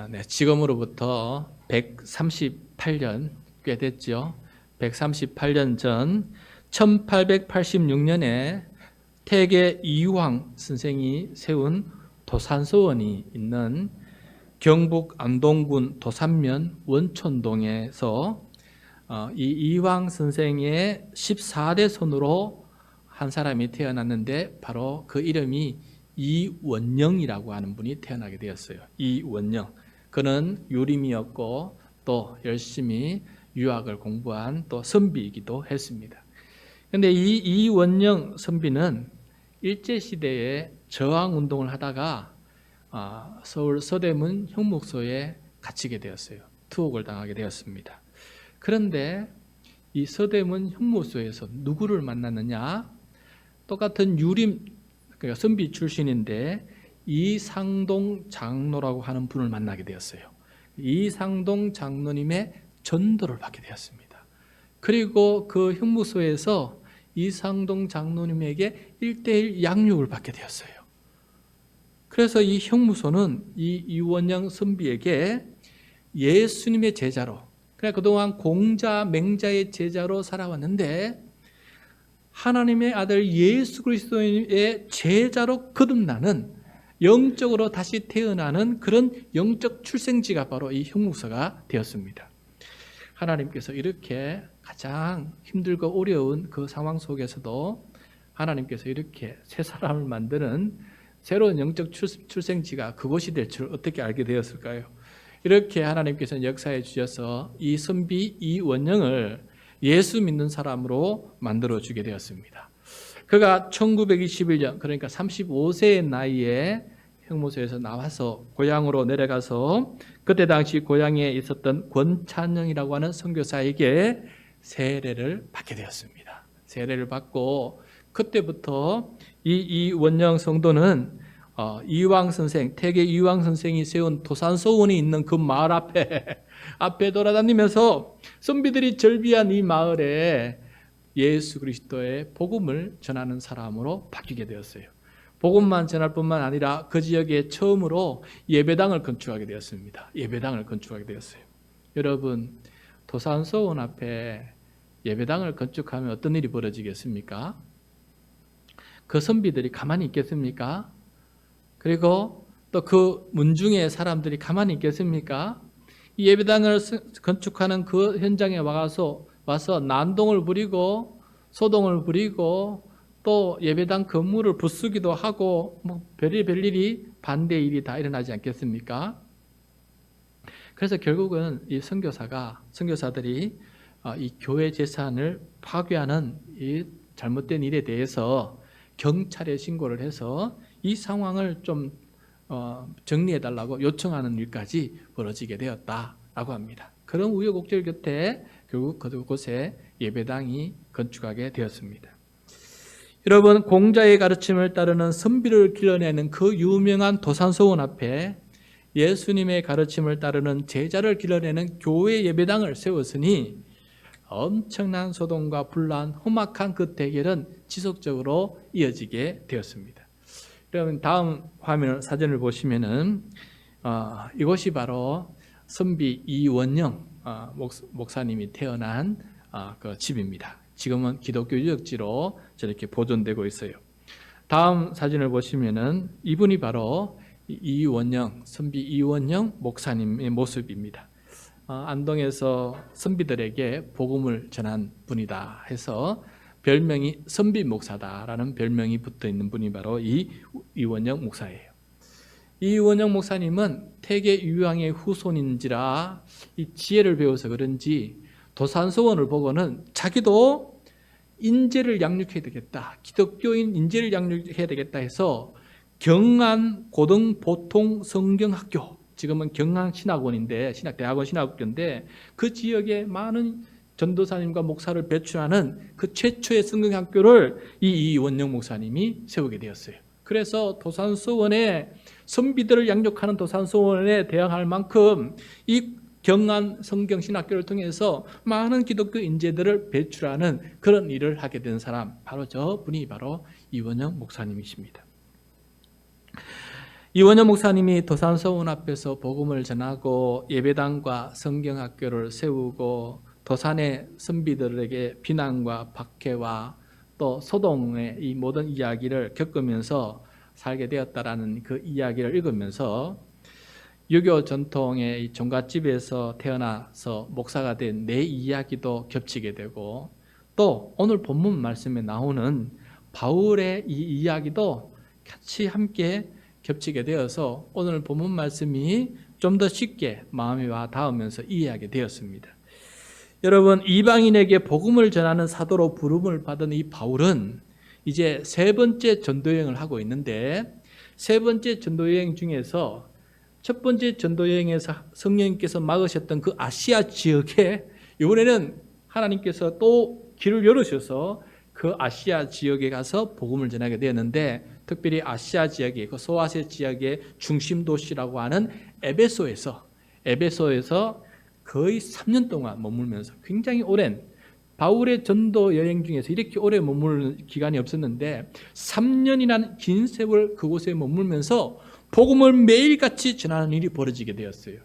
네, 지금으로부터 138년 꽤 됐죠. 138년 전 1886년에 태계 이황 선생이 세운 도산서원이 있는 경북 안동군 도산면 원촌동에서 이 이황 선생의 14대 손으로 한 사람이 태어났는데 바로 그 이름이 이원영이라고 하는 분이 태어나게 되었어요. 이원영. 그는 유림이었고 또 열심히 유학을 공부한 또 선비이기도 했습니다. 그런데 이 이원영 선비는 일제시대에 저항운동을 하다가 서울 서대문 형목소에 갇히게 되었어요. 투옥을 당하게 되었습니다. 그런데 이 서대문 형목소에서 누구를 만났느냐? 똑같은 유림, 그러니까 선비 출신인데 이상동 장로라고 하는 분을 만나게 되었어요. 이상동 장로님의 전도를 받게 되었습니다. 그리고 그 형무소에서 이상동 장로님에게 1:1 양육을 받게 되었어요. 그래서 이 형무소는 이 이원영 선비에게 예수님의 제자로, 그러니까 그동안 공자, 맹자의 제자로 살아왔는데 하나님의 아들 예수 그리스도의 제자로 거듭나는, 영적으로 다시 태어나는 그런 영적 출생지가 바로 이 형무소가 되었습니다. 하나님께서 이렇게 가장 힘들고 어려운 그 상황 속에서도 하나님께서 이렇게 새 사람을 만드는 새로운 영적 출생지가 그곳이 될 줄 어떻게 알게 되었을까요? 이렇게 하나님께서 역사해 주셔서 이 선비 이원영을 예수 믿는 사람으로 만들어주게 되었습니다. 그가 1921년, 그러니까 35세의 나이에 형무소에서 나와서 고향으로 내려가서 그때 당시 고향에 있었던 권찬영이라고 하는 선교사에게 세례를 받게 되었습니다. 세례를 받고 그때부터 이 이원영 성도는 이황 선생, 태계 이황 선생이 세운 도산서원이 있는 그 마을 앞에 돌아다니면서 선비들이 절비한 이 마을에 예수 그리스도의 복음을 전하는 사람으로 바뀌게 되었어요. 복음만 전할 뿐만 아니라 그 지역에 처음으로 예배당을 건축하게 되었습니다. 예배당을 건축하게 되었어요. 여러분, 도산서원 앞에 예배당을 건축하면 어떤 일이 벌어지겠습니까? 그 선비들이 가만히 있겠습니까? 그리고 또 그 문중의 사람들이 가만히 있겠습니까? 이 예배당을 건축하는 그 현장에 와서 난동을 부리고 소동을 부리고 또 예배당 건물을 부수기도 하고 뭐 별일이 반대 일이 다 일어나지 않겠습니까? 그래서 결국은 이 선교사들이 이 교회 재산을 파괴하는 이 잘못된 일에 대해서 경찰에 신고를 해서 이 상황을 좀 정리해달라고 요청하는 일까지 벌어지게 되었다라고 합니다. 그런 우여곡절 곁에 결국 그곳에 예배당이 건축하게 되었습니다. 여러분, 공자의 가르침을 따르는 선비를 길러내는 그 유명한 도산서원 앞에 예수님의 가르침을 따르는 제자를 길러내는 교회 예배당을 세웠으니 엄청난 소동과 분란, 험악한 그 대결은 지속적으로 이어지게 되었습니다. 여러분, 다음 화면 사진을 보시면은 이곳이 바로 선비 이원영 목사님이 태어난 그 집입니다. 지금은 기독교 유적지로 저렇게 보존되고 있어요. 다음 사진을 보시면은 이분이 바로 이원영, 선비 이원영 목사님의 모습입니다. 안동에서 선비들에게 복음을 전한 분이다 해서 별명이 선비 목사다라는 별명이 붙어 있는 분이 바로 이원영 목사예요. 이원영 목사님은 태계 이황의 후손인지라 이 지혜를 배워서 그런지 도산서원을 보고는 자기도 인재를 양육해야 되겠다, 기독교인 인재를 양육해야 되겠다 해서 경안 고등보통 성경학교, 지금은 경안신학원인데 대학원 신학교인데 그 지역에 많은 전도사님과 목사를 배출하는 그 최초의 성경학교를 이원영 목사님이 세우게 되었어요. 그래서 도산서원에 선비들을 양육하는 도산서원에 대항할 만큼 이 경안 성경신학교를 통해서 많은 기독교 인재들을 배출하는 그런 일을 하게 된 사람, 바로 저 분이 바로 이원영 목사님이십니다. 이원효 목사님이 도산서원 앞에서 복음을 전하고 예배당과 성경학교를 세우고 도산의 선비들에게 비난과 박해와 또 소동의 이 모든 이야기를 겪으면서 살게 되었다라는 그 이야기를 읽으면서 유교 전통의 이 종갓집에서 태어나서 목사가 된 내 이야기도 겹치게 되고 또 오늘 본문 말씀에 나오는 바울의 이 이야기도 같이 함께 겹치게 되어서 오늘 본문 말씀이 좀 더 쉽게 마음에 와 닿으면서 이해하게 되었습니다. 여러분, 이방인에게 복음을 전하는 사도로 부름을 받은 이 바울은 이제 세 번째 전도여행을 하고 있는데 세 번째 전도여행 중에서 첫 번째 전도여행에서 성령님께서 막으셨던 그 아시아 지역에 이번에는 하나님께서 또 길을 열으셔서 그 아시아 지역에 가서 복음을 전하게 되었는데 특별히 아시아 지역의 그 소아시아 지역의 중심 도시라고 하는 에베소에서 거의 3년 동안 머물면서 굉장히 오랜 바울의 전도 여행 중에서 이렇게 오래 머무는 기간이 없었는데 3년이라는 긴 세월 그곳에 머물면서 복음을 매일같이 전하는 일이 벌어지게 되었어요.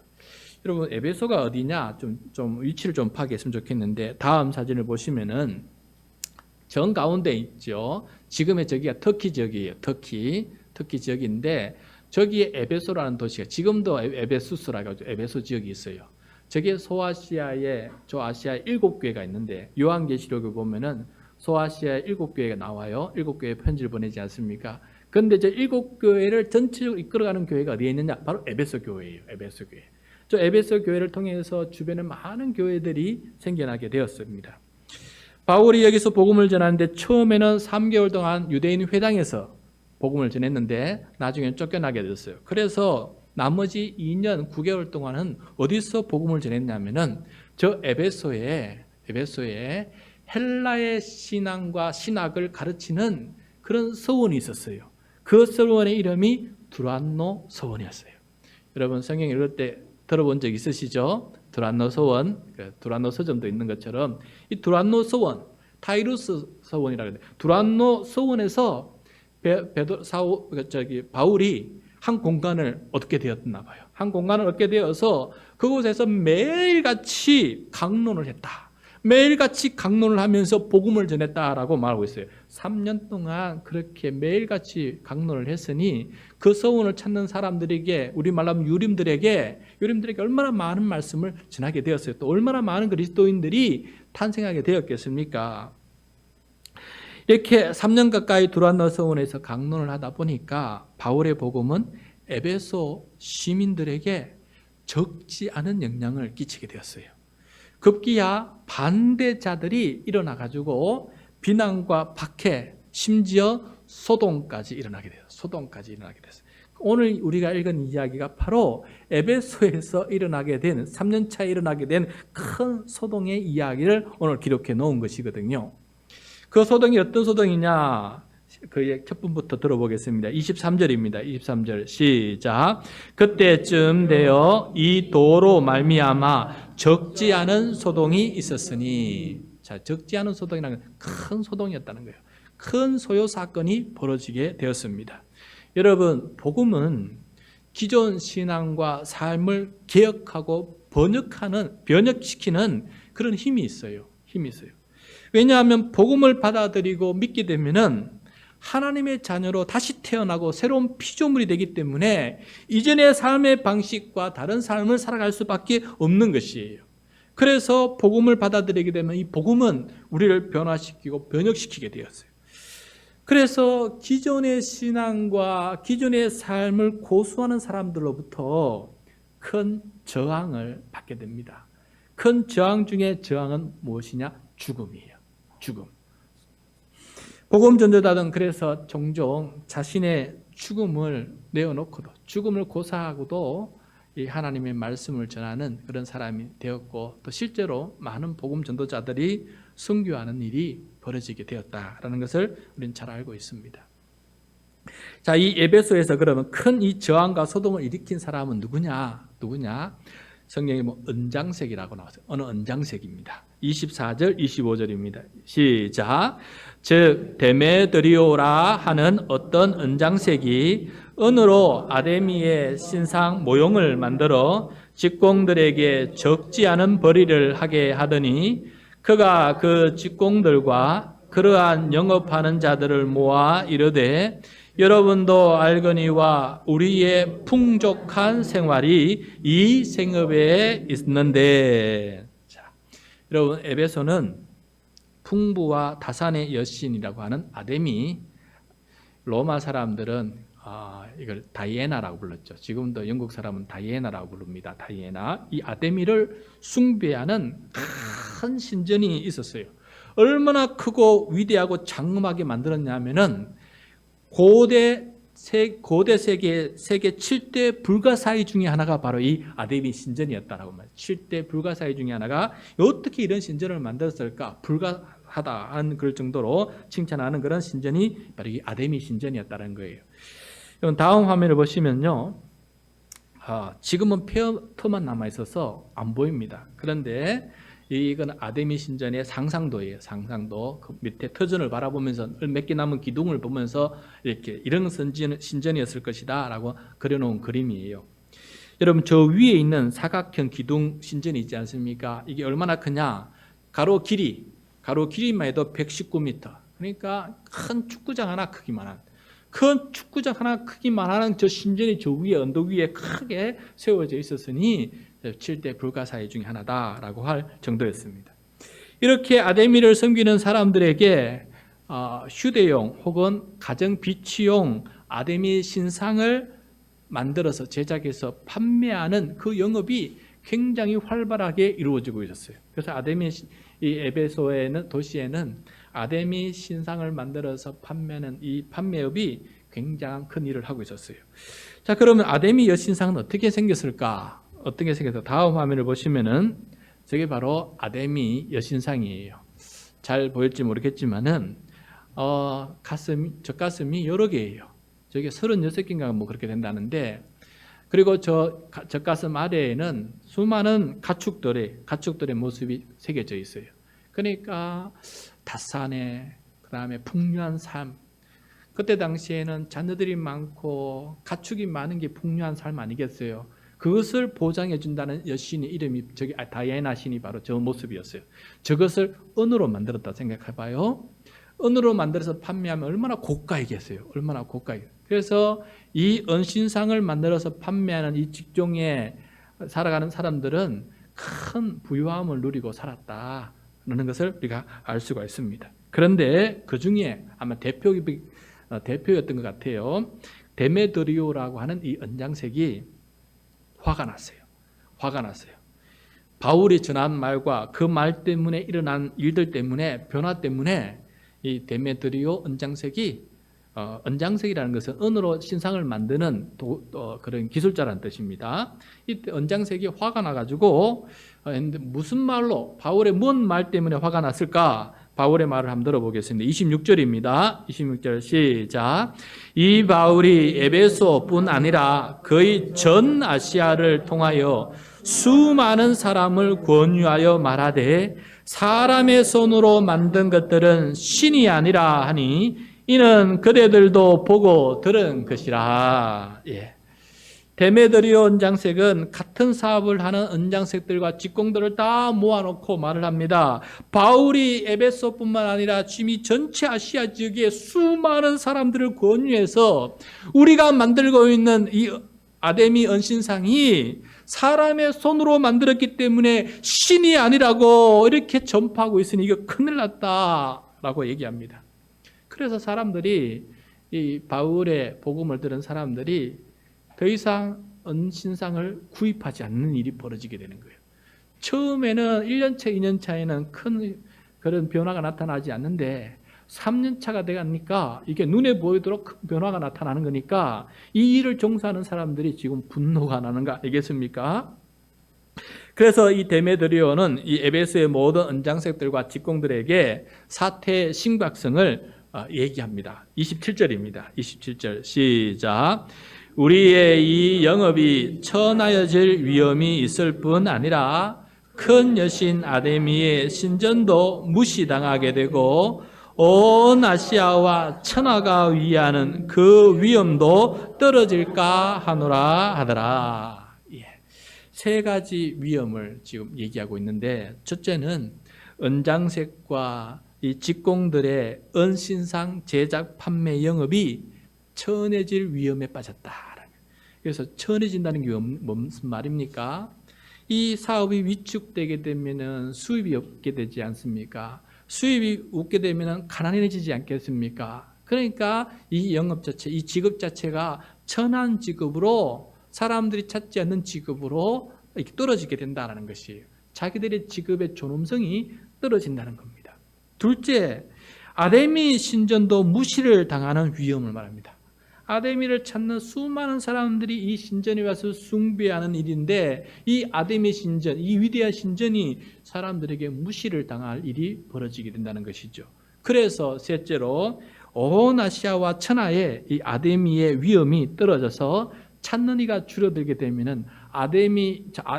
여러분, 에베소가 어디냐? 좀 위치를 좀 파악했으면 좋겠는데 다음 사진을 보시면은 정 가운데 있죠. 지금의 저기가 터키 지역이에요. 터키 지역인데 저기에 에베소라는 도시가 지금도 에베수스라고 하죠. 에베소 지역이 있어요. 저게 소아시아에 저 아시아에 7교회가 있는데 요한계시록을 보면은 소아시아에 7교회가 나와요. 7교회 편지를 보내지 않습니까? 그런데 저 7교회를 전체적으로 이끌어가는 교회가 어디에 있느냐? 바로 에베소 교회예요. 에베소 교회. 저 에베소 교회를 통해서 주변에 많은 교회들이 생겨나게 되었습니다. 바울이 여기서 복음을 전하는데 처음에는 3개월 동안 유대인 회당에서 복음을 전했는데 나중에는 쫓겨나게 됐어요. 그래서 나머지 2년 9개월 동안은 어디서 복음을 전했냐면은 저 에베소에 헬라의 신앙과 신학을 가르치는 그런 서원이 있었어요. 그 서원의 이름이 두란노 서원이었어요. 여러분 성경 읽을 때 들어본 적 있으시죠? 두란노 서원, 두란노 서점도 있는 것처럼 이 두란노 서원, 타이루스 서원이라고 해요. 두란노 서원에서 바울이 한 공간을 얻게 되었나 봐요. 한 공간을 얻게 되어서 그곳에서 매일같이 강론을 했다. 매일같이 강론을 하면서 복음을 전했다라고 말하고 있어요. 3년 동안 그렇게 매일같이 강론을 했으니 그 서원을 찾는 사람들에게 우리말로 하면 유림들에게 얼마나 많은 말씀을 전하게 되었어요. 또 얼마나 많은 그리스도인들이 탄생하게 되었겠습니까? 이렇게 3년 가까이 두란노 서원에서 강론을 하다 보니까 바울의 복음은 에베소 시민들에게 적지 않은 영향을 끼치게 되었어요. 급기야 반대자들이 일어나가지고 비난과 박해, 심지어 소동까지 일어나게 됐어요. 오늘 우리가 읽은 이야기가 바로 에베소에서 일어나게 된 3년 차에 일어나게 된 큰 소동의 이야기를 오늘 기록해 놓은 것이거든요. 그 소동이 어떤 소동이냐? 그의 첫 분부터 들어보겠습니다. 23절입니다. 23절 시작. 그때쯤 되어 이 도로 말미암아 적지 않은 소동이 있었으니, 자, 적지 않은 소동이라는 건 큰 소동이었다는 거예요. 큰 소요 사건이 벌어지게 되었습니다. 여러분, 복음은 기존 신앙과 삶을 개혁하고 변혁시키는 그런 힘이 있어요. 왜냐하면 복음을 받아들이고 믿게 되면은 하나님의 자녀로 다시 태어나고 새로운 피조물이 되기 때문에 이전의 삶의 방식과 다른 삶을 살아갈 수밖에 없는 것이에요. 그래서 복음을 받아들이게 되면 이 복음은 우리를 변화시키고 변혁시키게 되었어요. 그래서 기존의 신앙과 기존의 삶을 고수하는 사람들로부터 큰 저항을 받게 됩니다. 큰 저항 중에 저항은 무엇이냐? 죽음이에요. 죽음. 복음 전도자들은 그래서 종종 자신의 죽음을 내어놓고도 죽음을 고사하고도 이 하나님의 말씀을 전하는 그런 사람이 되었고 또 실제로 많은 복음 전도자들이 순교하는 일이 벌어지게 되었다라는 것을 우리는 잘 알고 있습니다. 자, 이 에베소에서 그러면 큰 이 저항과 소동을 일으킨 사람은 누구냐? 성경에 뭐 은장색이라고 나왔어요. 어느 은장색입니다. 24절, 25절입니다. 시작. 즉 데메드리오라 하는 어떤 은장색이 은으로 아데미의 신상 모형을 만들어 직공들에게 적지 않은 벌이를 하게 하더니 그가 그 직공들과 그러한 영업하는 자들을 모아 이르되 여러분도 알거니와 우리의 풍족한 생활이 이 생업에 있는데. 자, 여러분 에베소는 풍부와 다산의 여신이라고 하는 아데미, 로마 사람들은 이걸 다이애나라고 불렀죠. 지금도 영국 사람은 다이애나라고 부릅니다. 다이애나. 이 아데미를 숭배하는 큰 신전이 있었어요. 얼마나 크고 위대하고 장엄하게 만들었냐면은 고대 세계 7대 불가사의 중에 하나가 바로 이 아데미 신전이었다라고 말해요. 7대 불가사의 중에 하나가 어떻게 이런 신전을 만들었을까? 불가하다는 그럴 정도로 칭찬하는 그런 신전이 바로 이 아데미 신전이었다는 거예요. 다음 화면을 보시면요. 지금은 폐허만 남아 있어서 안 보입니다. 그런데 이건 아데미 신전의 상상도예요. 상상도. 그 밑에 터전을 바라보면서 몇 개 남은 기둥을 보면서 이렇게 이런 신전이었을 것이다 라고 그려놓은 그림이에요. 여러분 저 위에 있는 사각형 기둥 신전이 있지 않습니까? 이게 얼마나 크냐? 가로 길이만 해도 119m. 그러니까 큰 축구장 하나 크기만 한 저 신전이 저 위에 언덕 위에 크게 세워져 있었으니 7대 불가사의 중에 하나다라고 할 정도였습니다. 이렇게 아데미를 섬기는 사람들에게 휴대용 혹은 가정 비치용 아데미 신상을 만들어서 제작해서 판매하는 그 영업이 굉장히 활발하게 이루어지고 있었어요. 그래서 이 에베소에는 도시에는 아데미 신상을 만들어서 판매하는 이 판매업이 굉장한 큰 일을 하고 있었어요. 자, 그러면 아데미 여신상은 어떻게 생겼을까? 다음 화면을 보시면은 저게 바로 아데미 여신상이에요. 잘 보일지 모르겠지만은 젖가슴이 여러 개예요. 저게 36개인가 뭐 그렇게 된다는데, 그리고 저 젖가슴 아래에는 수많은 가축들의 모습이 새겨져 있어요. 그러니까 닷산에, 그다음에 풍요한 삶. 그때 당시에는 자녀들이 많고 가축이 많은 게 풍요한 삶 아니겠어요? 그것을 보장해 준다는 여신의 이름이 다이애나 신이 바로 저 모습이었어요. 저것을 은으로 만들었다 생각해 봐요. 은으로 만들어서 판매하면 얼마나 고가이겠어요. 얼마나 고가이. 그래서 이 은신상을 만들어서 판매하는 이 직종에 살아가는 사람들은 큰 부유함을 누리고 살았다는 것을 우리가 알 수가 있습니다. 그런데 그 중에 아마 대표였던 것 같아요. 데메드리오라고 하는 이 은장색이 화가 났어요. 바울이 전한 말과 그 말 때문에 일어난 일들 때문에, 변화 때문에 이 데메드리오 은장색이, 은장색이라는 것은 은으로 신상을 만드는 그런 기술자라는 뜻입니다. 이 은장색이 화가 나가지고 무슨 말로, 바울의 뭔 말 때문에 화가 났을까? 바울의 말을 한번 들어보겠습니다. 26절입니다. 26절 시작. 이 바울이 에베소뿐 아니라 거의 전 아시아를 통하여 수많은 사람을 권유하여 말하되 사람의 손으로 만든 것들은 신이 아니라 하니 이는 그대들도 보고 들은 것이라. 데메드리오 은장색은 같은 사업을 하는 은장색들과 직공들을 다 모아놓고 말을 합니다. 바울이 에베소뿐만 아니라 지금 전체 아시아 지역의 수많은 사람들을 권유해서 우리가 만들고 있는 이 아데미 은신상이 사람의 손으로 만들었기 때문에 신이 아니라고 이렇게 전파하고 있으니 이거 큰일 났다라고 얘기합니다. 그래서 사람들이, 이 바울의 복음을 들은 사람들이 더 이상 은신상을 구입하지 않는 일이 벌어지게 되는 거예요. 처음에는 1년차, 2년차에는 큰 그런 변화가 나타나지 않는데 3년차가 되니까 이게 눈에 보이도록 큰 변화가 나타나는 거니까 이 일을 종사하는 사람들이 지금 분노가 나는 거 아니겠습니까? 그래서 이 데메드리오는 이 에베소의 모든 은장색들과 직공들에게 사태의 심각성을 얘기합니다. 27절입니다. 27절 시작. 우리의 이 영업이 천하여질 위험이 있을 뿐 아니라 큰 여신 아데미의 신전도 무시당하게 되고 온 아시아와 천하가 위하는 그 위엄도 떨어질까 하노라 하더라. 예. 세 가지 위엄을 지금 얘기하고 있는데, 첫째는 은장색과 이 직공들의 은신상 제작 판매 영업이 천해질 위험에 빠졌다. 그래서 천해진다는 게 무슨 말입니까? 이 사업이 위축되게 되면 수입이 없게 되지 않습니까? 수입이 없게 되면 가난해지지 않겠습니까? 그러니까 이 영업 자체, 이 직업 자체가 천한 직업으로, 사람들이 찾지 않는 직업으로 이렇게 떨어지게 된다는 것이에요. 자기들의 직업의 존엄성이 떨어진다는 겁니다. 둘째, 아데미 신전도 무시를 당하는 위험을 말합니다. 아데미를 찾는 수많은 사람들이 이 신전에 와서 숭배하는 일인데, 이 아데미 신전, 이 위대한 신전이 사람들에게 무시를 당할 일이 벌어지게 된다는 것이죠. 그래서 셋째로 온 아시아와 천하에 이 아데미의 위엄이 떨어져서 찾는 이가 줄어들게 되면은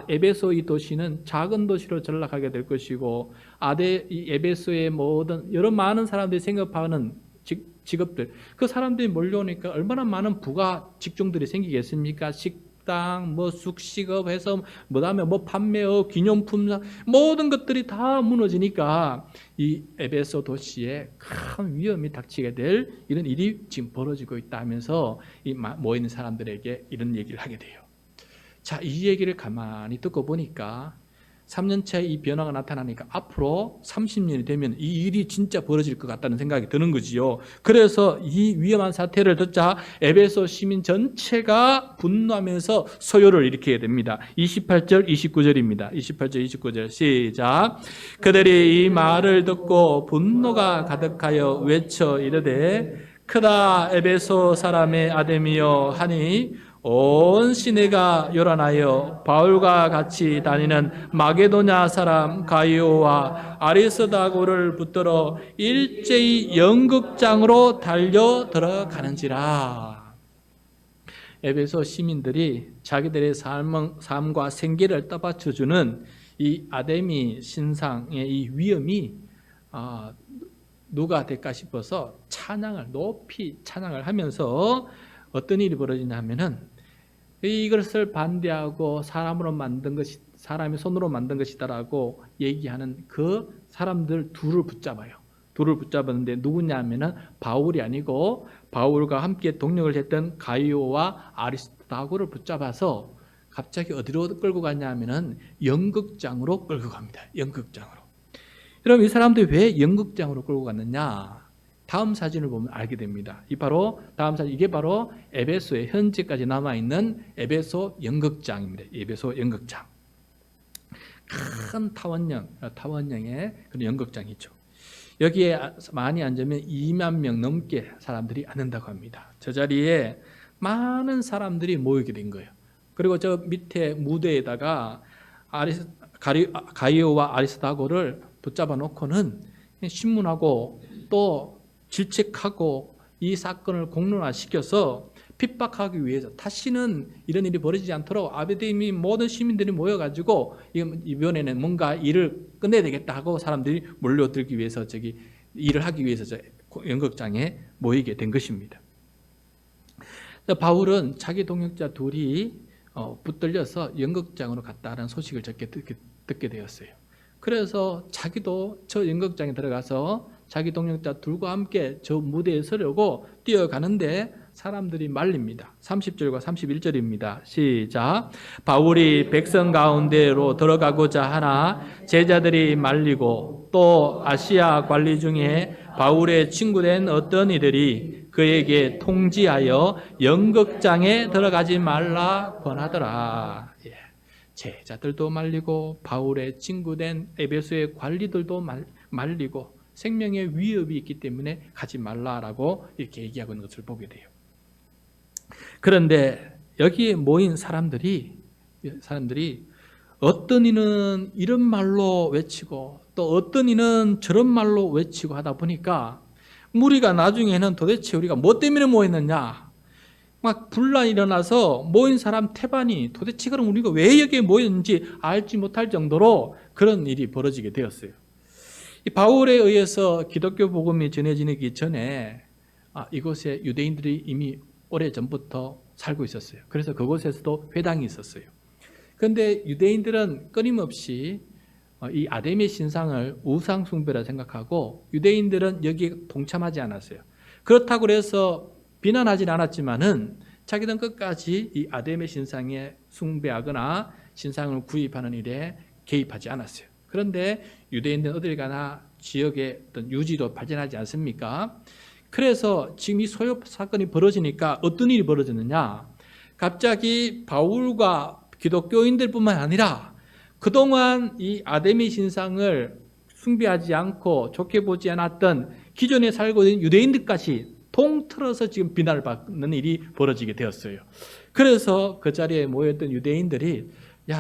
에베소 이 도시는 작은 도시로 전락하게 될 것이고, 이 에베소의 모든 여러 많은 사람들이 생각하는 직업들, 그 사람들이 몰려오니까 얼마나 많은 부가 직종들이 생기겠습니까? 식당, 숙식업 해서 그다음에 판매업, 기념품, 모든 것들이 다 무너지니까 이 에베소 도시에 큰 위험이 닥치게 될 이런 일이 지금 벌어지고 있다 하면서 이 모이는 사람들에게 이런 얘기를 하게 돼요. 자, 이 얘기를 가만히 듣고 보니까 3년차에 이 변화가 나타나니까 앞으로 30년이 되면 이 일이 진짜 벌어질 것 같다는 생각이 드는 거지요. 그래서 이 위험한 사태를 듣자 에베소 시민 전체가 분노하면서 소요를 일으키게 됩니다. 28절, 29절입니다. 28절, 29절 시작. 그들이 이 말을 듣고 분노가 가득하여 외쳐 이르되 크다 에베소 사람의 아데미여 하니 온 시내가 요란하여 바울과 같이 다니는 마게도냐 사람 가이오와 아리스다고를 붙들어 일제히 연극장으로 달려 들어가는지라. 에베소 시민들이 자기들의 삶과 생계를 떠받쳐주는 이 아데미 신상의 이 위엄이 누가 될까 싶어서 높이 찬양을 하면서 어떤 일이 벌어지냐 하면은 이것을 반대하고 사람의 손으로 만든 것이다라고 얘기하는 그 사람들 둘을 붙잡아요. 둘을 붙잡았는데 누구냐 하면은 바울이 아니고 바울과 함께 동력을 했던 가이오와 아리스타고를 붙잡아서 갑자기 어디로 끌고 갔냐 하면은 연극장으로 끌고 갑니다. 연극장으로. 그럼 이 사람들이 왜 연극장으로 끌고 갔느냐? 다음 사진을 보면 알게 됩니다. 다음 사진, 이게 바로 에베소에 현재까지 남아있는 에베소 연극장입니다. 에베소 연극장. 큰 타원형의 그런 연극장이죠. 여기에 많이 앉으면 2만 명 넘게 사람들이 앉는다고 합니다. 저 자리에 많은 사람들이 모이게 된 거예요. 그리고 저 밑에 무대에다가 가이오와 아리스다고를 붙잡아 놓고는 신문하고 또 질책하고 이 사건을 공론화시켜서 핍박하기 위해서 다시는 이런 일이 벌어지지 않도록 아베데미 모든 시민들이 모여가지고 이번에는 뭔가 일을 끝내야 되겠다 하고 사람들이 몰려들기 위해서 일을 하기 위해서 연극장에 모이게 된 것입니다. 바울은 자기 동역자 둘이 붙들려서 연극장으로 갔다는 소식을 듣게 되었어요. 그래서 자기도 저 연극장에 들어가서 자기 동역자 둘과 함께 저 무대에 서려고 뛰어가는데 사람들이 말립니다. 30절과 31절입니다. 시작. 바울이 백성 가운데로 들어가고자 하나 제자들이 말리고 또 아시아 관리 중에 바울의 친구된 어떤 이들이 그에게 통지하여 연극장에 들어가지 말라 권하더라. 제자들도 말리고 바울의 친구된 에베소의 관리들도 말리고 생명의 위협이 있기 때문에 가지 말라라고 이렇게 얘기하고 있는 것을 보게 돼요. 그런데 여기에 모인 사람들이 어떤 이는 이런 말로 외치고 또 어떤 이는 저런 말로 외치고 하다 보니까 무리가 나중에는 도대체 우리가 뭐 때문에 모였느냐, 막 분란이 일어나서 모인 사람 태반이 도대체 그럼 우리가 왜 여기에 모였는지 알지 못할 정도로 그런 일이 벌어지게 되었어요. 이 바울에 의해서 기독교 복음이 전해지기 전에 이곳에 유대인들이 이미 오래전부터 살고 있었어요. 그래서 그곳에서도 회당이 있었어요. 그런데 유대인들은 끊임없이 이 아데미 신상을 우상 숭배라 생각하고 유대인들은 여기에 동참하지 않았어요. 그렇다고 해서 비난하진 않았지만은 자기들은 끝까지 이 아데미 신상에 숭배하거나 신상을 구입하는 일에 개입하지 않았어요. 그런데 유대인들은 어딜 가나 지역의 어떤 유지도 발전하지 않습니까? 그래서 지금 이 소요 사건이 벌어지니까 어떤 일이 벌어졌느냐? 갑자기 바울과 기독교인들뿐만 아니라 그동안 이 아데미 신상을 숭배하지 않고 좋게 보지 않았던 기존에 살고 있는 유대인들까지 통틀어서 지금 비난을 받는 일이 벌어지게 되었어요. 그래서 그 자리에 모였던 유대인들이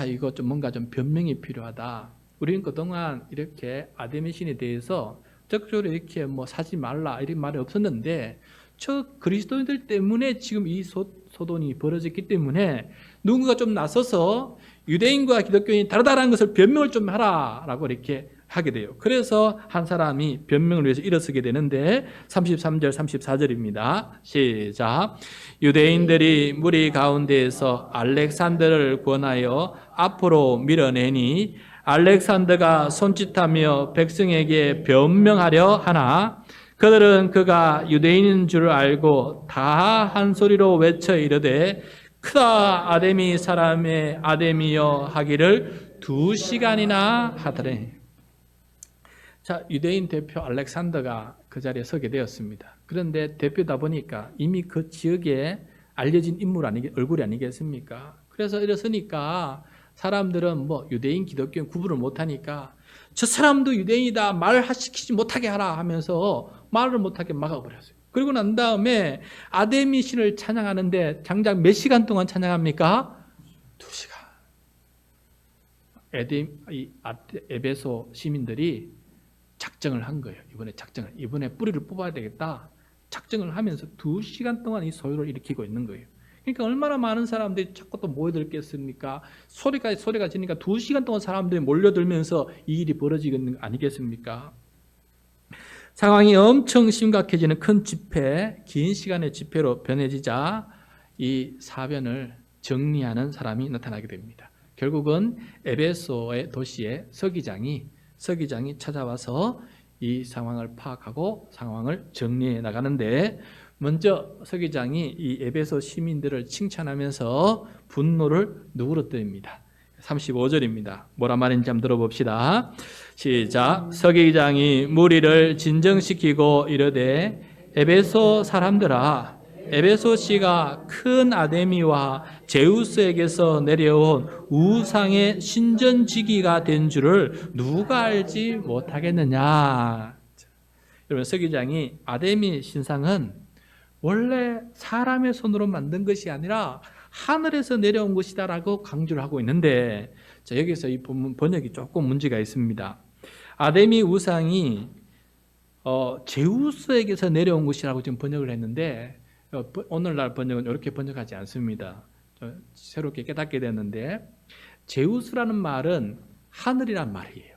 이거 좀 뭔가 좀 변명이 필요하다. 우리는 그동안 이렇게 아데미 신에 대해서 적극적으로 이렇게 사지 말라 이런 말이 없었는데 저 그리스도인들 때문에 지금 이 소동이 벌어졌기 때문에 누군가 좀 나서서 유대인과 기독교인이 다르다는 것을 변명을 좀 하라라고 이렇게 하게 돼요. 그래서 한 사람이 변명을 위해서 일어서게 되는데 33절 34절입니다. 시작. 유대인들이 무리 가운데에서 알렉산더를 권하여 앞으로 밀어내니 알렉산더가 손짓하며 백성에게 변명하려 하나 그들은 그가 유대인인 줄 알고 다 한 소리로 외쳐 이르되 크다 아데미 사람의 아데미여 하기를 2시간이나 하더래. 자, 유대인 대표 알렉산더가 그 자리에 서게 되었습니다. 그런데 대표다 보니까 이미 그 지역에 알려진 인물 얼굴이 아니겠습니까? 그래서 이랬으니까 사람들은 유대인 기독교인 구분을 못하니까 저 사람도 유대인이다 말시키지 못하게 하라 하면서 말을 못하게 막아버렸어요. 그리고 난 다음에 아데미 신을 찬양하는데 장작 몇 시간 동안 찬양합니까? 2시간. 에베소 시민들이 작정을 한 거예요. 이번에 뿌리를 뽑아야 되겠다. 작정을 하면서 2시간 동안 이 소요를 일으키고 있는 거예요. 그러니까 얼마나 많은 사람들이 자꾸 또 모여들겠습니까? 소리가 지니까 2시간 동안 사람들이 몰려들면서 이 일이 벌어지는 거 아니겠습니까? 상황이 엄청 심각해지는 큰 집회, 긴 시간의 집회로 변해지자 이 사변을 정리하는 사람이 나타나게 됩니다. 결국은 에베소의 도시의 서기장이 찾아와서 이 상황을 파악하고 상황을 정리해 나가는데 먼저 서기장이 이 에베소 시민들을 칭찬하면서 분노를 누그러뜨립니다. 35절입니다. 뭐란 말인지 한번 들어봅시다. 시작. 서기장이 무리를 진정시키고 이르되 에베소 사람들아 에베소시가 큰 아데미와 제우스에게서 내려온 우상의 신전지기가 된 줄을 누가 알지 못하겠느냐. 여러분 서기장이 아데미 신상은 원래 사람의 손으로 만든 것이 아니라 하늘에서 내려온 것이다라고 강조를 하고 있는데 여기서 이 본문 번역이 조금 문제가 있습니다. 아데미 우상이 제우스에게서 내려온 것이라고 지금 번역을 했는데 오늘날 번역은 이렇게 번역하지 않습니다. 새롭게 깨닫게 됐는데 제우스라는 말은 하늘이란 말이에요.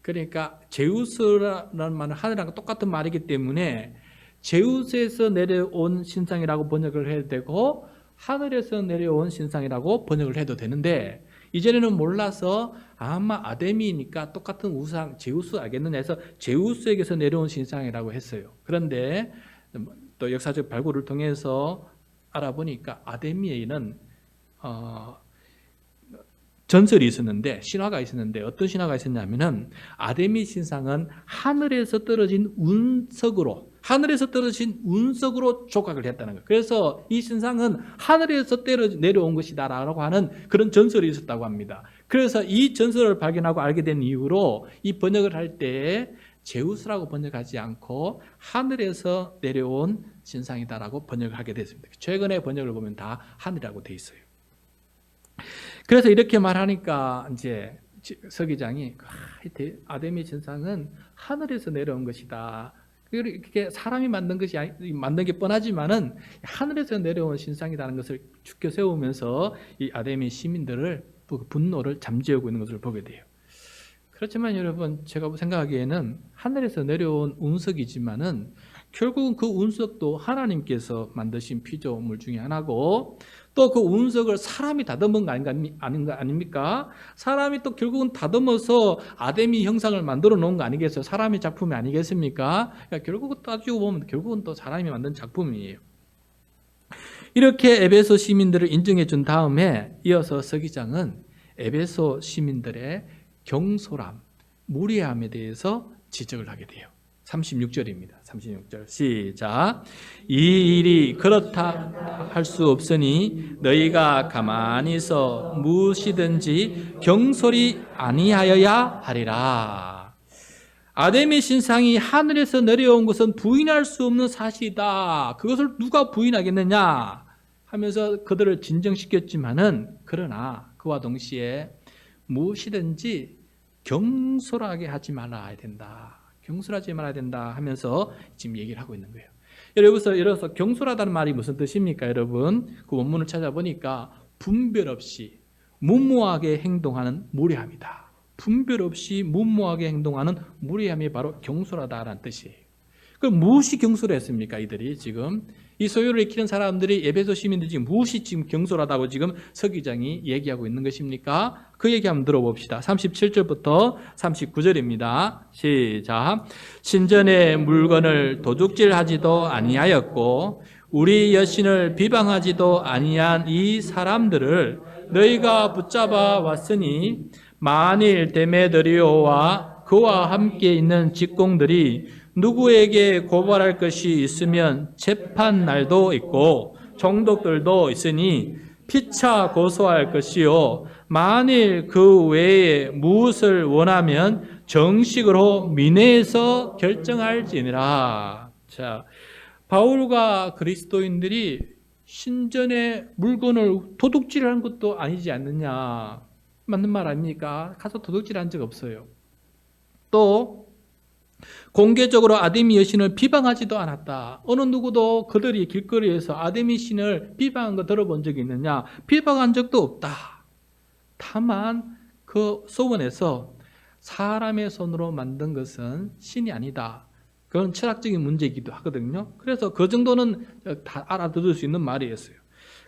그러니까 제우스라는 말은 하늘이랑 똑같은 말이기 때문에 제우스에서 내려온 신상이라고 번역을 해도 되고 하늘에서 내려온 신상이라고 번역을 해도 되는데 이전에는 몰라서 아마 아데미니까 똑같은 우상 제우스 알겠느냐 해서 제우스에게서 내려온 신상이라고 했어요. 그런데 또 역사적 발굴을 통해서 알아보니까 아데미에는 전설이 있었는데 신화가 있었는데 어떤 신화가 있었냐면은 아데미 신상은 하늘에서 떨어진 운석으로 조각을 했다는 거예요. 그래서 이 신상은 하늘에서 내려온 것이다라고 하는 그런 전설이 있었다고 합니다. 그래서 이 전설을 발견하고 알게 된 이후로 이 번역을 할 때 제우스라고 번역하지 않고 하늘에서 내려온 신상이다라고 번역을 하게 됐습니다. 최근에 번역을 보면 다 하늘이라고 돼 있어요. 그래서 이렇게 말하니까 이제 서기장이 아데미 신상은 하늘에서 내려온 것이다. 이렇게 사람이 만든 것이 만든 게 뻔하지만은 하늘에서 내려온 신상이라는 것을 죽여 세우면서 이 아데미 시민들을 분노를 잠재우고 있는 것을 보게 돼요. 그렇지만 여러분, 제가 생각하기에는 하늘에서 내려온 운석이지만은 결국은 그 운석도 하나님께서 만드신 피조물 중에 하나고, 또 그 운석을 사람이 다듬은 거 아닙니까? 사람이 또 결국은 다듬어서 아데미 형상을 만들어 놓은 거 아니겠어요? 사람의 작품이 아니겠습니까? 그러니까 결국은 따지고 보면 결국은 또 사람이 만든 작품이에요. 이렇게 에베소 시민들을 인정해 준 다음에 이어서 서기장은 에베소 시민들의 경솔함, 무례함에 대해서 지적을 하게 돼요. 36절입니다. 36절 시작. 이 일이 그렇다 할 수 없으니 너희가 가만히 서 무엇이든지 경솔이 아니하여야 하리라. 아데미 신상이 하늘에서 내려온 것은 부인할 수 없는 사실이다. 그것을 누가 부인하겠느냐 하면서 그들을 진정시켰지만은, 그러나 그와 동시에 무엇이든지 경솔하게 하지 말아야 된다. 경솔하지 말아야 된다 하면서 지금 얘기를 하고 있는 거예요. 여기서 경솔하다는 말이 무슨 뜻입니까? 여러분, 그 원문을 찾아보니까 분별 없이 무모하게 행동하는 무례함이다. 분별 없이 무모하게 행동하는 무례함이 바로 경솔하다라는 뜻이에요. 그럼 무엇이 경솔했습니까? 이들이 지금 이 소유를 익히는 사람들이, 에베소 시민들이 지금 무엇이 지금 경솔하다고 지금 서기장이 얘기하고 있는 것입니까? 그 얘기 한번 들어봅시다. 37절부터 39절입니다. 시작. 신전의 물건을 도둑질하지도 아니하였고 우리 여신을 비방하지도 아니한 이 사람들을 너희가 붙잡아 왔으니 만일 데메드리오와 그와 함께 있는 직공들이 누구에게 고발할 것이 있으면 재판 날도 있고 총독들도 있으니 피차 고소할 것이요 만일 그 외에 무엇을 원하면 정식으로 민회에서 결정할지니라. 자, 바울과 그리스도인들이 신전의 물건을 도둑질한 것도 아니지 않느냐, 맞는 말 아닙니까? 가서 도둑질한 적 없어요. 또 공개적으로 아데미 여신을 비방하지도 않았다. 어느 누구도 그들이 길거리에서 아데미 신을 비방한 거 들어본 적이 있느냐? 비방한 적도 없다. 다만 그 소원에서 사람의 손으로 만든 것은 신이 아니다. 그건 철학적인 문제이기도 하거든요. 그래서 그 정도는 다 알아들을 수 있는 말이었어요.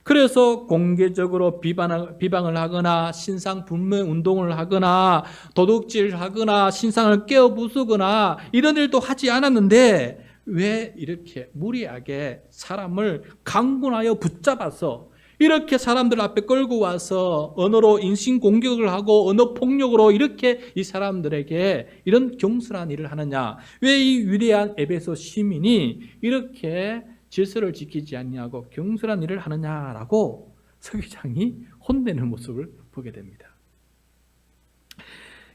그래서 공개적으로 비방을 하거나 신상 분명 운동을 하거나 도둑질을 하거나 신상을 깨어 부수거나 이런 일도 하지 않았는데, 왜 이렇게 무리하게 사람을 강군하여 붙잡아서 이렇게 사람들 앞에 끌고 와서 언어로 인신공격을 하고 언어폭력으로 이렇게 이 사람들에게 이런 경솔한 일을 하느냐? 왜 이 위대한 에베소 시민이 이렇게 질서를 지키지 않냐고 경솔한 일을 하느냐라고 서기장이 혼내는 모습을 보게 됩니다.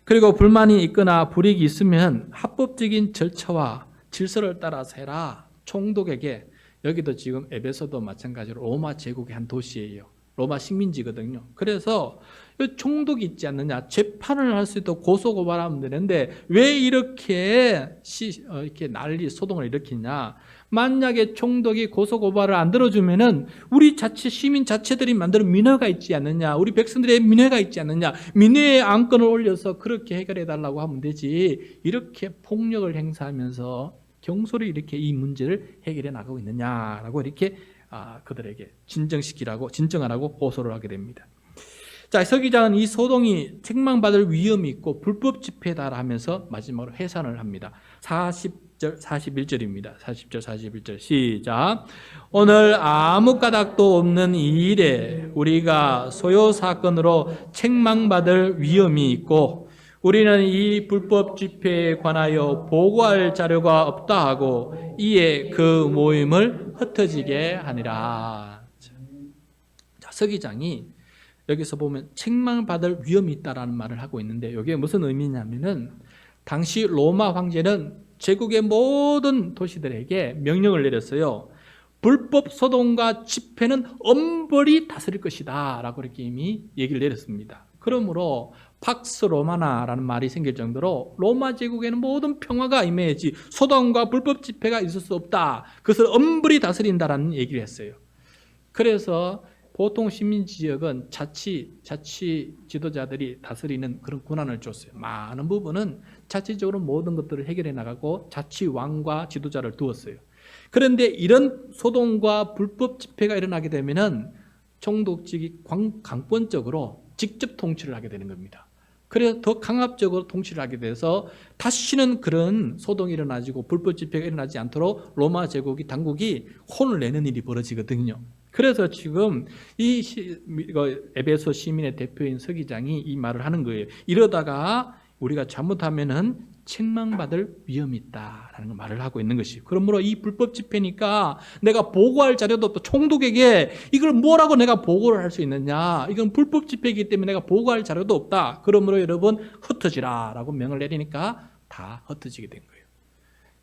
그리고 불만이 있거나 불이익이 있으면 합법적인 절차와 질서를 따라서 해라. 총독에게, 여기도 지금 에베소도 마찬가지로 로마 제국의 한 도시예요. 로마 식민지거든요. 그래서 총독이 있지 않느냐, 재판을 할 수 있도록 고소고발하면 되는데 왜 이렇게 난리 소동을 일으키냐. 만약에 총독이 고소고발을 안 들어주면은 우리 시민 자체들이 만드는 민회가 있지 않느냐, 우리 백성들의 민회가 있지 않느냐, 민회에 안건을 올려서 그렇게 해결해 달라고 하면 되지, 이렇게 폭력을 행사하면서 경솔히 이렇게 이 문제를 해결해 나가고 있느냐라고 이렇게 그들에게 진정하라고 고소를 하게 됩니다. 자, 서기장은 이 소동이 책망받을 위험이 있고 불법 집회다 하면서 마지막으로 해산을 합니다. 41절입니다. 40절, 41절 시작. 오늘 아무 까닭도 없는 이 일에 우리가 소요 사건으로 책망받을 위험이 있고 우리는 이 불법 집회에 관하여 보고할 자료가 없다 하고 이에 그 모임을 흩어지게 하니라. 자, 서기장이 여기서 보면 책망받을 위험이 있다라는 말을 하고 있는데, 이게 무슨 의미냐면은 당시 로마 황제는 제국의 모든 도시들에게 명령을 내렸어요. 불법 소동과 집회는 엄벌이 다스릴 것이다 라고 이렇게 이미 얘기를 내렸습니다. 그러므로 팍스 로마나라는 말이 생길 정도로 로마 제국에는 모든 평화가 임해야지 소동과 불법 집회가 있을 수 없다. 그것을 엄불히 다스린다라는 얘기를 했어요. 그래서 보통 시민 지역은 자치 지도자들이 다스리는 그런 권한을 줬어요. 많은 부분은 자치적으로 모든 것들을 해결해 나가고 자치 왕과 지도자를 두었어요. 그런데 이런 소동과 불법 집회가 일어나게 되면은 총독직이 강권적으로 직접 통치를 하게 되는 겁니다. 그래서 더 강압적으로 통치를 하게 돼서 다시는 그런 소동이 일어나지고 불법 집회가 일어나지 않도록 로마 제국이 당국이 혼을 내는 일이 벌어지거든요. 그래서 지금 이 에베소 시민의 대표인 서기장이 이 말을 하는 거예요. 이러다가 우리가 잘못하면은 책망받을 위험이 있다라는 말을 하고 있는 것이에요. 그러므로 이 불법 집회니까 내가 보고할 자료도 없고 총독에게 이걸 뭐라고 내가 보고를 할 수 있느냐? 이건 불법 집회이기 때문에 내가 보고할 자료도 없다. 그러므로 여러분 흩어지라라고 명을 내리니까 다 흩어지게 된 거예요.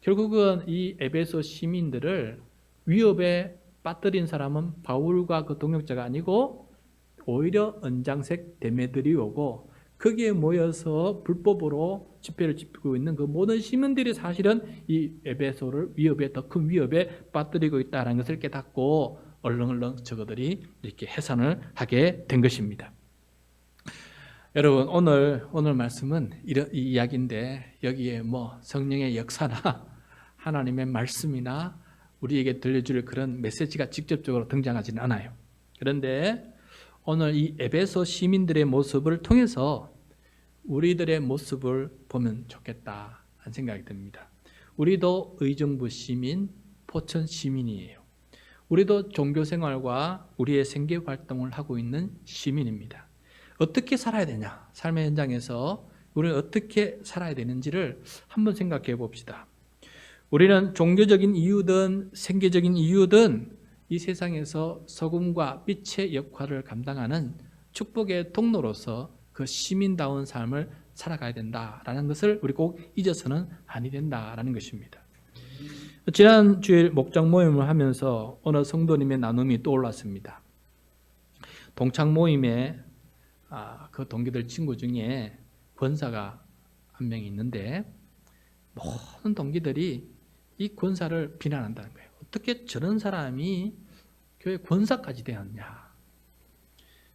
결국은 이 에베소 시민들을 위협에 빠뜨린 사람은 바울과 그 동역자가 아니고 오히려 은장색 데메드리오고 거기에 모여서 불법으로 집회를 지키고 있는 그 모든 시민들이 사실은 이 에베소를 위협에 더 큰 위협에 빠뜨리고 있다는 것을 깨닫고 얼렁얼렁 저거들이 이렇게 해산을 하게 된 것입니다. 여러분 오늘 말씀은 이 이야기인데 여기에 뭐 성령의 역사나 하나님의 말씀이나 우리에게 들려줄 그런 메시지가 직접적으로 등장하지는 않아요. 그런데 오늘 이 에베소 시민들의 모습을 통해서 우리들의 모습을 보면 좋겠다 하는 생각이 듭니다. 우리도 의정부 시민, 포천 시민이에요. 우리도 종교생활과 우리의 생계활동을 하고 있는 시민입니다. 어떻게 살아야 되냐? 삶의 현장에서 우리는 어떻게 살아야 되는지를 한번 생각해 봅시다. 우리는 종교적인 이유든 생계적인 이유든 이 세상에서 소금과 빛의 역할을 감당하는 축복의 통로로서 그 시민다운 삶을 살아가야 된다라는 것을 우리 꼭 잊어서는 아니 된다라는 것입니다. 지난 주일 목장 모임을 하면서 어느 성도님의 나눔이 떠올랐습니다. 동창 모임에 그 동기들 친구 중에 권사가 한 명이 있는데 모든 동기들이 이 권사를 비난한다는 거예요. 어떻게 저런 사람이 교회 권사까지 되었냐?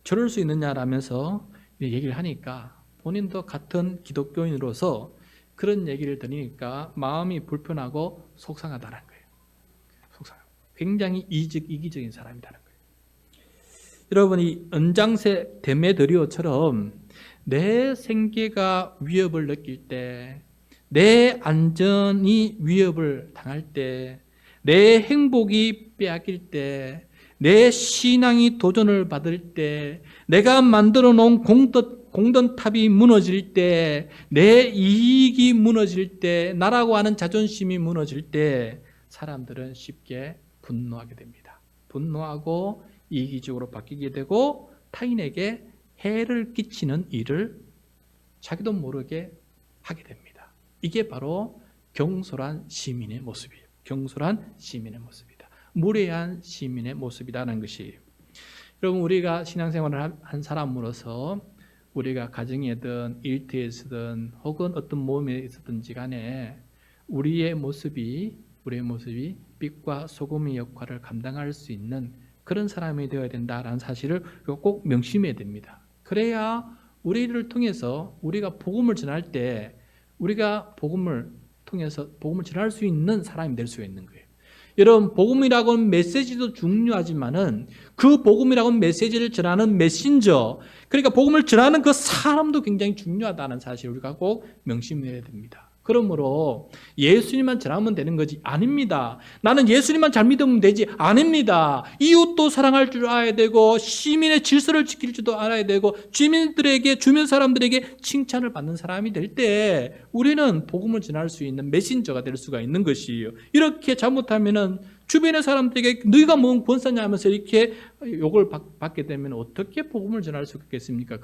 저럴 수 있느냐라면서 얘기를 하니까 본인도 같은 기독교인으로서 그런 얘기를 들으니까 마음이 불편하고 속상하다는 거예요. 굉장히 이기적인 사람이라는 거예요. 여러분 이 은장새 데메드리오처럼 내 생계가 위협을 느낄 때, 내 안전이 위협을 당할 때, 내 행복이 빼앗길 때, 내 신앙이 도전을 받을 때, 내가 만들어 놓은 공든탑이 무너질 때, 내 이익이 무너질 때, 나라고 하는 자존심이 무너질 때 사람들은 쉽게 분노하게 됩니다. 분노하고 이기적으로 바뀌게 되고 타인에게 해를 끼치는 일을 자기도 모르게 하게 됩니다. 이게 바로 경솔한 시민의 모습이에요. 경솔한 시민의 모습이다. 무례한 시민의 모습이라는 것이에요. 여러분 우리가 신앙생활을 한 사람으로서 우리가 가정이든 일터에서든 혹은 어떤 모임에 있었든지 간에 우리의 모습이 빛과 소금의 역할을 감당할 수 있는 그런 사람이 되어야 된다라는 사실을 꼭 명심해야 됩니다. 그래야 우리를 통해서 우리가 복음을 전할 때 우리가 복음을 통해서 복음을 전할 수 있는 사람이 될 수 있는 거예요. 여러분 복음이라고 하는 메시지도 중요하지만은 그 복음이라고 하는 메시지를 전하는 메신저, 그러니까 복음을 전하는 그 사람도 굉장히 중요하다는 사실을 우리가 꼭 명심해야 됩니다. 그러므로 예수님만 전하면 되는 거지 아닙니다. 나는 예수님만 잘 믿으면 되지 아닙니다. 이웃도 사랑할 줄 알아야 되고 시민의 질서를 지킬 줄도 알아야 되고 주민 사람들에게 칭찬을 받는 사람이 될 때 우리는 복음을 전할 수 있는 메신저가 될 수가 있는 것이에요. 이렇게 잘못하면은 주변의 사람들에게 너희가 뭔 권사냐 하면서 이렇게 욕을 받게 되면 어떻게 복음을 전할 수 있겠습니까?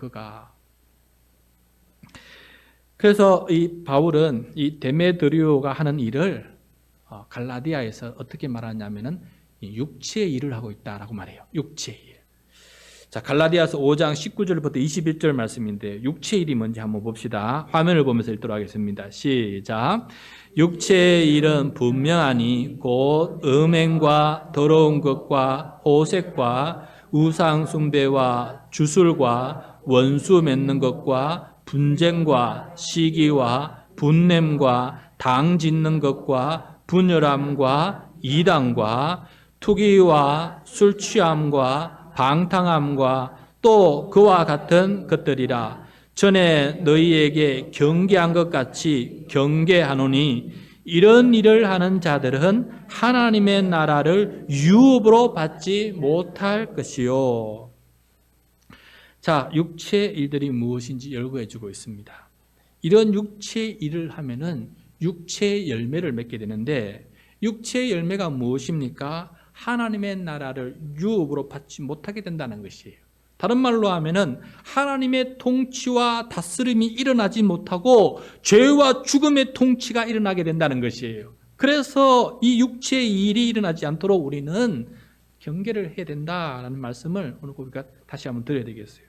그래서 이 바울은 이 데메드리오가 하는 일을 갈라디아에서 어떻게 말하냐면은 육체의 일을 하고 있다라고 말해요. 육체의 일. 자, 갈라디아서 5장 19절부터 21절 말씀인데 육체의 일이 뭔지 한번 봅시다. 화면을 보면서 읽도록 하겠습니다. 시작. 육체의 일은 분명하니 곧 음행과 더러운 것과 호색과 우상 숭배와 주술과 원수 맺는 것과 분쟁과 시기와 분냄과 당 짓는 것과 분열함과 이단과 투기와 술 취함과 방탕함과 또 그와 같은 것들이라. 전에 너희에게 경계한 것 같이 경계하노니 이런 일을 하는 자들은 하나님의 나라를 유업으로 받지 못할 것이요. 자, 육체의 일들이 무엇인지 열거해 주고 있습니다. 이런 육체의 일을 하면은 육체의 열매를 맺게 되는데, 육체의 열매가 무엇입니까? 하나님의 나라를 유업으로 받지 못하게 된다는 것이에요. 다른 말로 하면은 하나님의 통치와 다스림이 일어나지 못하고 죄와 죽음의 통치가 일어나게 된다는 것이에요. 그래서 이 육체의 일이 일어나지 않도록 우리는 경계를 해야 된다라는 말씀을 오늘 우리가 다시 한번 드려야 되겠어요.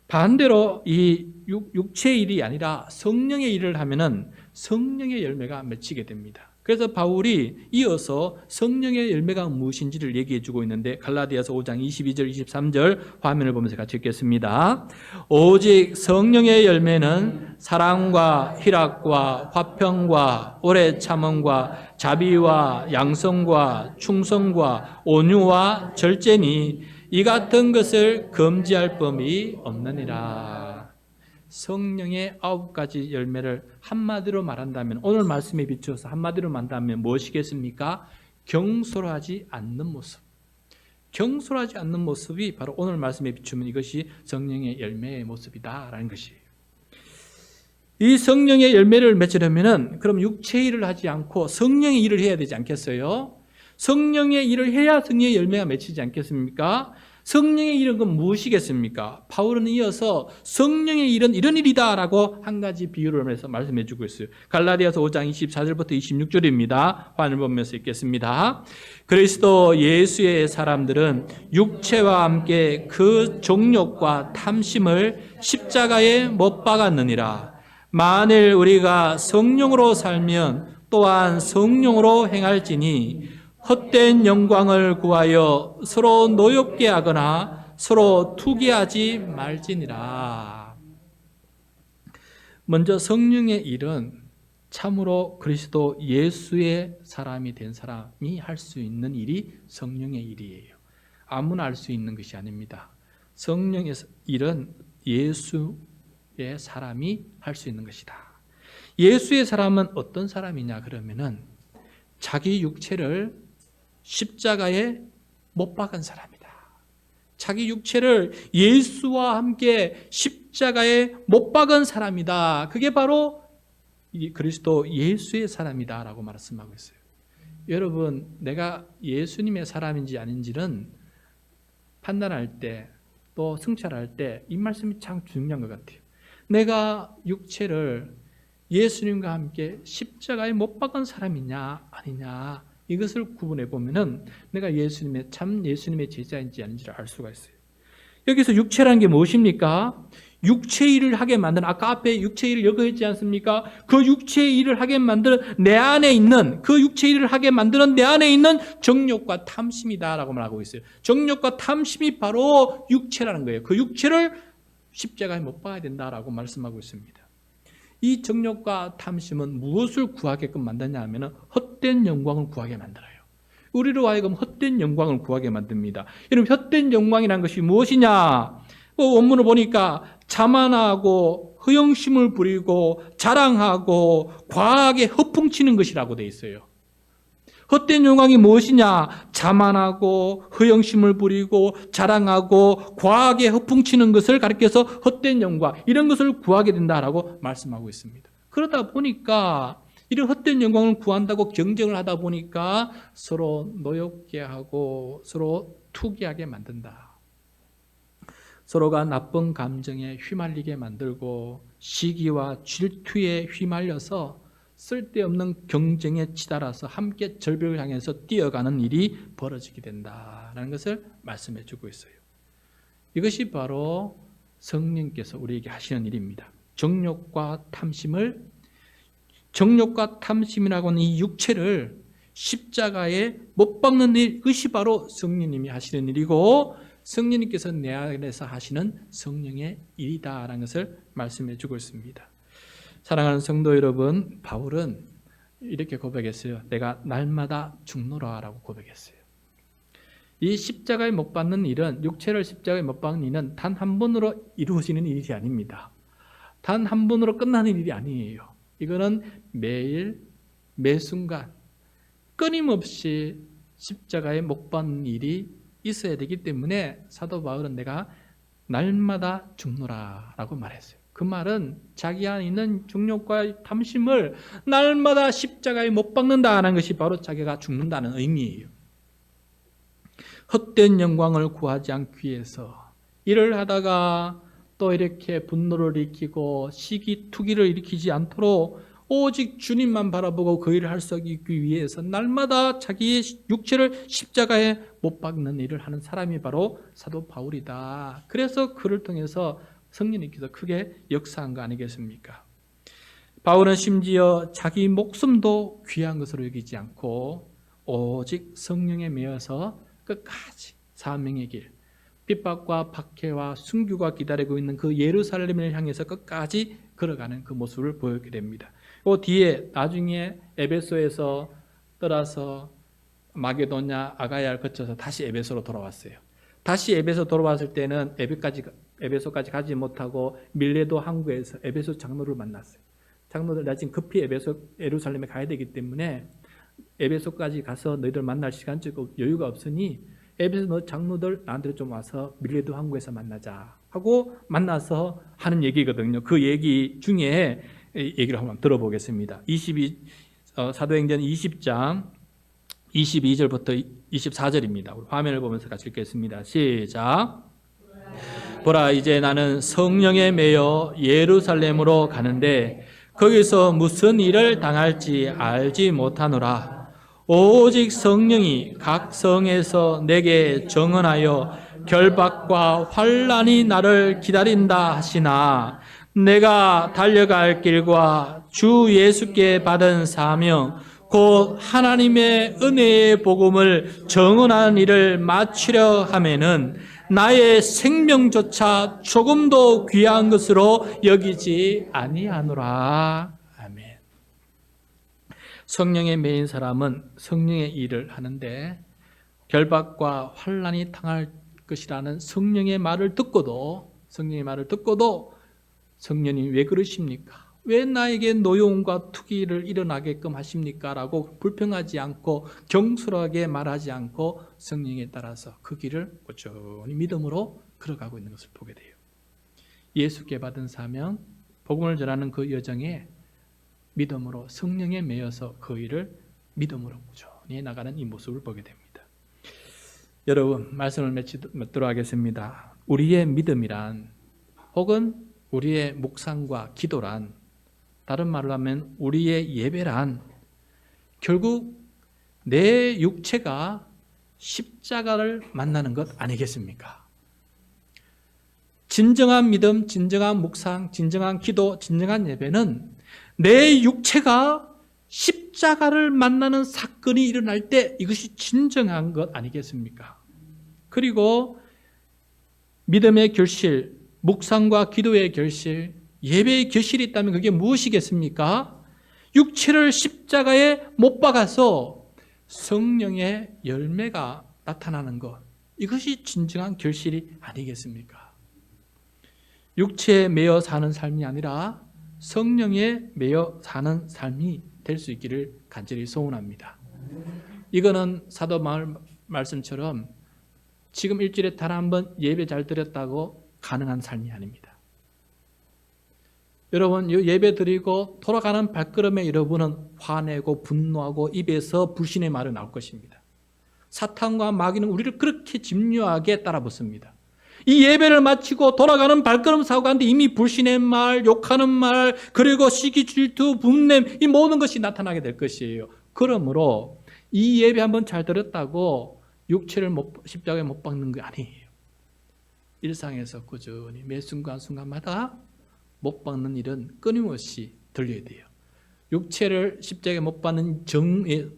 반대로 이 육체의 일이 아니라 성령의 일을 하면은 성령의 열매가 맺히게 됩니다. 그래서 바울이 이어서 성령의 열매가 무엇인지를 얘기해 주고 있는데, 갈라디아서 5장 22절 23절 화면을 보면서 같이 읽겠습니다. 오직 성령의 열매는 사랑과 희락과 화평과 오래 참음과 자비와 양성과 충성과 온유와 절제니 이 같은 것을 금지할 법이 없느니라. 성령의 9가지 열매를 한마디로 말한다면, 오늘 말씀에 비추어서 한마디로 말한다면 무엇이겠습니까? 경솔하지 않는 모습. 경솔하지 않는 모습이 바로 오늘 말씀에 비추면 이것이 성령의 열매의 모습이다라는 것이에요. 이 성령의 열매를 맺으려면 그럼 육체의 일을 하지 않고 성령의 일을 해야 되지 않겠어요? 성령의 일을 해야 성령의 열매가 맺히지 않겠습니까? 성령의 일은 그럼 무엇이겠습니까? 바울은 이어서 성령의 일은 이런 일이다라고 한 가지 비유를 해서 말씀해 주고 있어요. 갈라디아서 5장 24절부터 26절입니다. 화면을 보면서 읽겠습니다. 그리스도 예수의 사람들은 육체와 함께 그 정욕과 탐심을 십자가에 못 박았느니라. 만일 우리가 성령으로 살면 또한 성령으로 행할지니 헛된 영광을 구하여 서로 노엽게 하거나 서로 투기하지 말지니라. 먼저 성령의 일은 참으로 그리스도 예수의 사람이 된 사람이 할 수 있는 일이 성령의 일이에요. 아무나 할 수 있는 것이 아닙니다. 성령의 일은 예수의 사람이 할 수 있는 것이다. 예수의 사람은 어떤 사람이냐 그러면은 자기 육체를 십자가에 못 박은 사람이다. 자기 육체를 예수와 함께 십자가에 못 박은 사람이다. 그게 바로 그리스도 예수의 사람이다라고 말씀하고 있어요. 여러분, 내가 예수님의 사람인지 아닌지는 판단할 때, 또 성찰할 때 이 말씀이 참 중요한 것 같아요. 내가 육체를 예수님과 함께 십자가에 못 박은 사람이냐 아니냐, 이것을 구분해 보면은 내가 예수님의 제자인지 아닌지를 알 수가 있어요. 여기서 육체라는 게 무엇입니까? 육체의 일을 하게 만드는, 아까 앞에 육체의 일을 여거했지 않습니까? 그 육체의 일을 하게 만드는 내 안에 있는, 그 육체의 일을 하게 만드는 내 안에 있는 정욕과 탐심이다라고 말하고 있어요. 정욕과 탐심이 바로 육체라는 거예요. 그 육체를 십자가에 못 박아야 된다라고 말씀하고 있습니다. 이 정욕과 탐심은 무엇을 구하게끔 만드냐 하면 헛된 영광을 구하게 만들어요. 우리로 하여금 헛된 영광을 구하게 만듭니다. 여러분, 헛된 영광이라는 것이 무엇이냐? 원문을 보니까 자만하고 허영심을 부리고 자랑하고 과하게 허풍치는 것이라고 되어 있어요. 헛된 영광이 무엇이냐? 자만하고 허영심을 부리고 자랑하고 과하게 허풍치는 것을 가리켜서 헛된 영광, 이런 것을 구하게 된다라고 말씀하고 있습니다. 그러다 보니까 이런 헛된 영광을 구한다고 경쟁을 하다 보니까 서로 노엽게 하고 서로 투기하게 만든다. 서로가 나쁜 감정에 휘말리게 만들고 시기와 질투에 휘말려서 쓸데없는 경쟁에 치달아서 함께 절벽을 향해서 뛰어가는 일이 벌어지게 된다라는 것을 말씀해 주고 있어요. 이것이 바로 성령께서 우리에게 하시는 일입니다. 정욕과 탐심이라고 하는 이 육체를 십자가에 못 박는 일, 이것이 바로 성령님이 하시는 일이고 성령님께서 내 안에서 하시는 성령의 일이다라는 것을 말씀해 주고 있습니다. 사랑하는 성도 여러분, 바울은 이렇게 고백했어요. 내가 날마다 죽노라라고 고백했어요. 이 십자가에 못 박는 일은, 육체를 십자가에 못 박는 일은 단 한 번으로 이루어지는 일이 아닙니다. 단 한 번으로 끝나는 일이 아니에요. 이거는 매일 매순간 끊임없이 십자가에 못 박는 일이 있어야 되기 때문에 사도 바울은 내가 날마다 죽노라라고 말했어요. 그 말은 자기 안에 있는 정욕과 탐심을 날마다 십자가에 못 박는다는 것이 바로 자기가 죽는다는 의미예요. 헛된 영광을 구하지 않기 위해서 일을 하다가 또 이렇게 분노를 일으키고 시기, 투기를 일으키지 않도록 오직 주님만 바라보고 그 일을 할 수 있기 위해서 날마다 자기의 육체를 십자가에 못 박는 일을 하는 사람이 바로 사도 바울이다. 그래서 그를 통해서 성령님께서 크게 역사한 거 아니겠습니까? 바울은 심지어 자기 목숨도 귀한 것으로 여기지 않고 오직 성령에 매여서 끝까지 사명의 길, 핍박과 박해와 순교가 기다리고 있는 그 예루살렘을 향해서 끝까지 걸어가는 그 모습을 보이게 됩니다. 그 뒤에 나중에 에베소에서 떠나서 마게도냐, 아가야를 거쳐서 다시 에베소로 돌아왔어요. 다시 에베소 돌아왔을 때는 에베소까지 가지 못하고 밀레도 항구에서 에베소 장로를 만났어요. 장로들, 나 지금 급히 예루살렘에 가야 되기 때문에 에베소까지 가서 너희들 만날 시간적 여유가 없으니 에베소 장로들 나한테 좀 와서 밀레도 항구에서 만나자 하고 만나서 하는 얘기거든요. 그 얘기 중에 얘기를 한번 들어보겠습니다. 사도행전 20장 22절부터 24절입니다. 우리 화면을 보면서 같이 읽겠습니다. 시작. 보라, 이제 나는 성령에 매여 예루살렘으로 가는데 거기서 무슨 일을 당할지 알지 못하노라. 오직 성령이 각 성에서 내게 정언하여 결박과 환난이 나를 기다린다 하시나 내가 달려갈 길과 주 예수께 받은 사명 곧 하나님의 은혜의 복음을 정언하는 일을 마치려 하면은 나의 생명조차 조금도 귀한 것으로 여기지 아니하노라. 아멘. 성령에 매인 사람은 성령의 일을 하는데 결박과 환난이 당할 것이라는 성령의 말을 듣고도 성령님 왜 그러십니까? 왜 나에게 노여움과 투기를 일어나게끔 하십니까? 라고 불평하지 않고 경솔하게 말하지 않고 성령에 따라서 그 길을 꾸준히 믿음으로 걸어가고 있는 것을 보게 돼요. 예수께 받은 사명, 복음을 전하는 그 여정에 믿음으로 성령에 매여서 그 일을 믿음으로 꾸준히 나가는 이 모습을 보게 됩니다. 여러분, 말씀을 맺도록 하겠습니다. 우리의 믿음이란 혹은 우리의 묵상과 기도란, 다른 말로 하면 우리의 예배란 결국 내 육체가 십자가를 만나는 것 아니겠습니까? 진정한 믿음, 진정한 묵상, 진정한 기도, 진정한 예배는 내 육체가 십자가를 만나는 사건이 일어날 때 이것이 진정한 것 아니겠습니까? 그리고 믿음의 결실, 묵상과 기도의 결실, 예배의 결실이 있다면 그게 무엇이겠습니까? 육체를 십자가에 못 박아서 성령의 열매가 나타나는 것, 이것이 진정한 결실이 아니겠습니까? 육체에 매여 사는 삶이 아니라 성령에 매여 사는 삶이 될 수 있기를 간절히 소원합니다. 이거는 사도 바울 말씀처럼 지금 일주일에 단 한 번 예배 잘 드렸다고 가능한 삶이 아닙니다. 여러분, 예배 드리고 돌아가는 발걸음에 여러분은 화내고 분노하고 입에서 불신의 말이 나올 것입니다. 사탄과 마귀는 우리를 그렇게 집요하게 따라붙습니다. 이 예배를 마치고 돌아가는 발걸음 사고 가는데 이미 불신의 말, 욕하는 말, 그리고 시기, 질투, 분냄, 이 모든 것이 나타나게 될 것이에요. 그러므로 이 예배 한번 잘 드렸다고 육체를 십자가에 못 박는 게 아니에요. 일상에서 꾸준히 매 순간순간마다 못 박는 일은 끊임없이 들려야 돼요. 육체를 십자가에 못 박는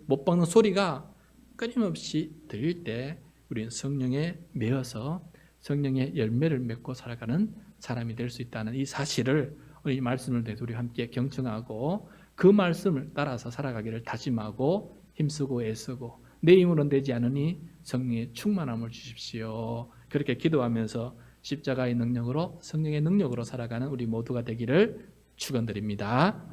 못 박는 소리가 끊임없이 들릴 때 우리는 성령에 매어서 성령의 열매를 맺고 살아가는 사람이 될 수 있다는 이 사실을 이 말씀을 통해서 우리 함께 경청하고 그 말씀을 따라서 살아가기를 다짐하고 힘쓰고 애쓰고 내 힘으로는 되지 않으니 성령의 충만함을 주십시오. 그렇게 기도하면서 십자가의 능력으로 성령의 능력으로 살아가는 우리 모두가 되기를 축원드립니다.